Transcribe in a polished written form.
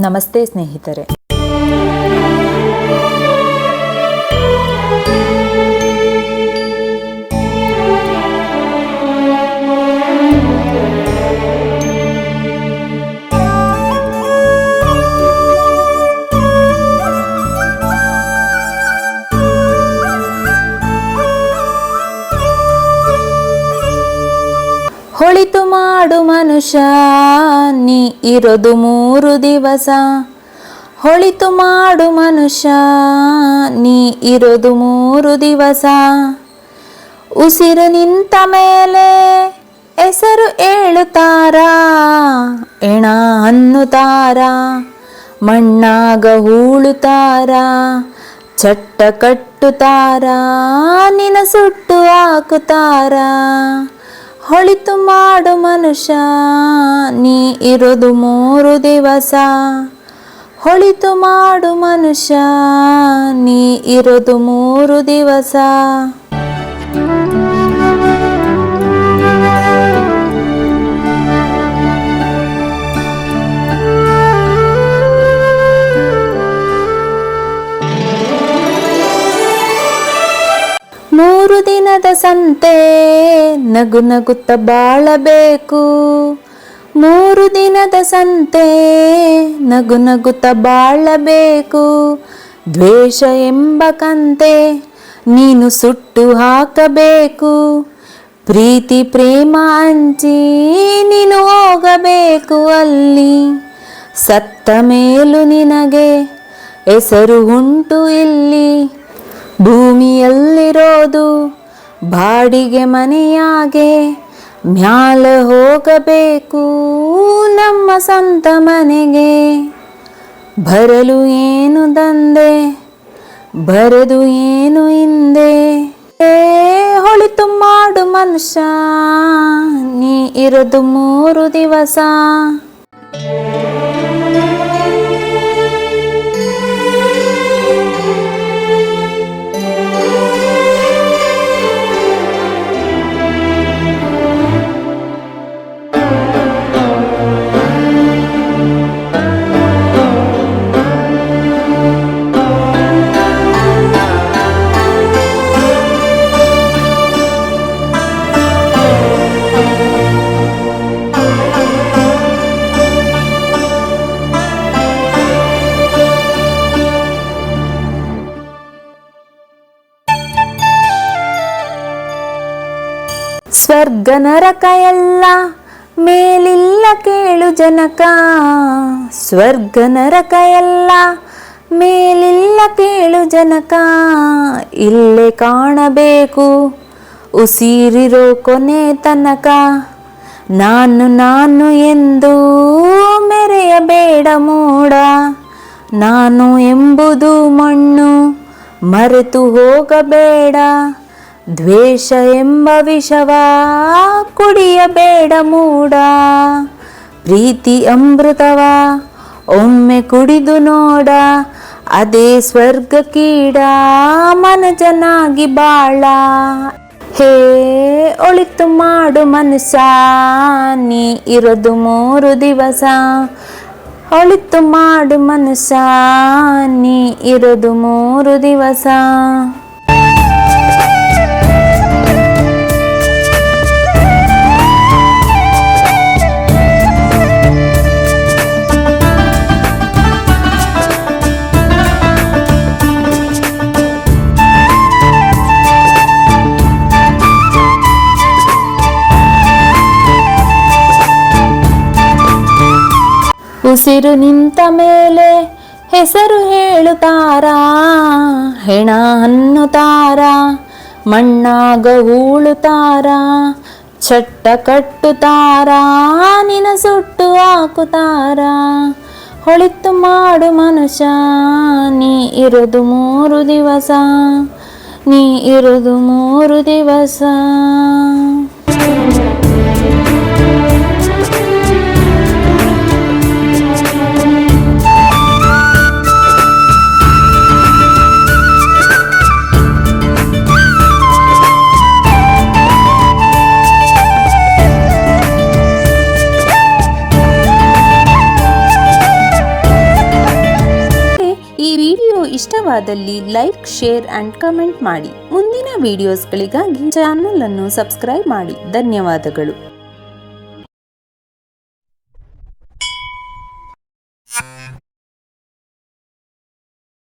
ನಮಸ್ತೆ ಸ್ನೇಹಿತರೆ. ಹೊಳಿತು ಮಾಡು ಮನುಷ್ಯ ನೀ ಇರೋದು 3 ದಿವಸ. ಹೊಳಿತು ಮಾಡು ಮನುಷ್ಯ ನೀ ಇರೋದು 3 ದಿವಸ. ಉಸಿರು ನಿಂತ ಮೇಲೆ ಹೆಸರು ಹೇಳುತ್ತಾರ, ಎಣ ಅನ್ನುತ್ತಾರ, ಮಣ್ಣಾಗ ಹೂಳುತ್ತಾರ, ಚಟ್ಟ ಕಟ್ಟುತ್ತಾರ, ನಿನ ಸುಟ್ಟು ಹಾಕುತ್ತಾರ. ಹೊಳಿತು ಮಾಡು ಮನುಷ್ಯ ನೀ ಇರೋದು 3 ದಿವಸ. ಹೊಳಿತು ಮಾಡು ಮನುಷ್ಯ ನೀ ಇರೋದು 3 ದಿವಸ. ಮೂರು ದಿನದ ಸಂತೆ ನಗು ನಗುತ್ತ ಬಾಳಬೇಕು. 3 ದಿನದ ಸಂತೆ ನಗು ನಗುತ್ತ ಬಾಳಬೇಕು. ದ್ವೇಷ ಎಂಬ ಕಂತೆ ನೀನು ಸುಟ್ಟು ಹಾಕಬೇಕು. ಪ್ರೀತಿ ಪ್ರೇಮ ಹಂಚಿ ನೀನು ಹೋಗಬೇಕು ಅಲ್ಲಿ. ಸತ್ತ ಮೇಲೂ ನಿನಗೆ ಹೆಸರು ಉಂಟು ಇಲ್ಲಿ. ಭೂಮಿಯಲ್ಲಿರೋದು ಬಾಡಿಗೆ ಮನೆಯಾಗೆ, ಮ್ಯಾಲ ಹೋಗಬೇಕು ನಮ್ಮ ಸ್ವಂತ ಮನೆಗೆ. ಬರಲು ಏನು ದಂದೆ, ಬರದು ಏನು ಹಿಂದೆ. ಹೊಳಿತು ಮಾಡು ಮನುಷ್ಯ ನೀ ಇರೋದು 3 ದಿವಸ. ಸ್ವರ್ಗ ನರಕ ಎಲ್ಲ ಮೇಲಿಲ್ಲ ಕೇಳು ಜನಕ. ಸ್ವರ್ಗ ನರಕ ಎಲ್ಲ ಮೇಲಿಲ್ಲ ಕೇಳು ಜನಕ. ಇಲ್ಲೇ ಕಾಣಬೇಕು ಉಸಿರಿರೋ ಕೊನೆ ತನಕ. ನಾನು ನಾನು ಎಂದು ಮೆರೆಯಬೇಡ ಮೂಡ. ನಾನು ಎಂಬುದು ಮಣ್ಣು ಮರೆತು ಹೋಗಬೇಡ. ದ್ವೇಷ ಎಂಬ ವಿಷವ ಕುಡಿಯಬೇಡ ಮೂಡ. ಪ್ರೀತಿ ಅಮೃತವ ಒಮ್ಮೆ ಕುಡಿದು ನೋಡ. ಅದೇ ಸ್ವರ್ಗ ಕೀಡ ಮನಜನಾಗಿ ಬಾಳ. ಹೇ ಒಳಿತು ಮಾಡು ಮನುಷ್ಯ ನೀ ಇರೋದು 3 ದಿವಸ. ಒಳಿತು ಮಾಡು ಮನುಷ್ಯ ನೀ ಇರೋದು 3 ದಿವಸ. ಉಸಿರು ನಿಂತ ಮೇಲೆ ಹೆಸರು ಹೇಳುತ್ತಾರ, ಹೆಣ ಅನ್ನುತ್ತಾರ, ಮಣ್ಣಾಗ ಹೂಳುತ್ತಾರ, ಚಟ್ಟ ಕಟ್ಟುತ್ತಾರ, ನಿನ ಸುಟ್ಟು ಹಾಕುತ್ತಾರ. ಹೊಳಿತು ಮಾಡು ಮನುಷ್ಯ ನೀ ಇರೋದು 3 ದಿವಸ. ನೀ ಇರೋದು 3 ದಿವಸ. ಇಷ್ಟವಾದಲ್ಲಿ ಲೈಕ್, ಶೇರ್ ಆ್ಯಂಡ್ ಕಮೆಂಟ್ ಮಾಡಿ. ಮುಂದಿನ ವಿಡಿಯೋಸ್ಗಳಿಗಾಗಿ ಚಾನಲ್ ಅನ್ನು ಸಬ್ಸ್ಕ್ರೈಬ್ ಮಾಡಿ. ಧನ್ಯವಾದಗಳು.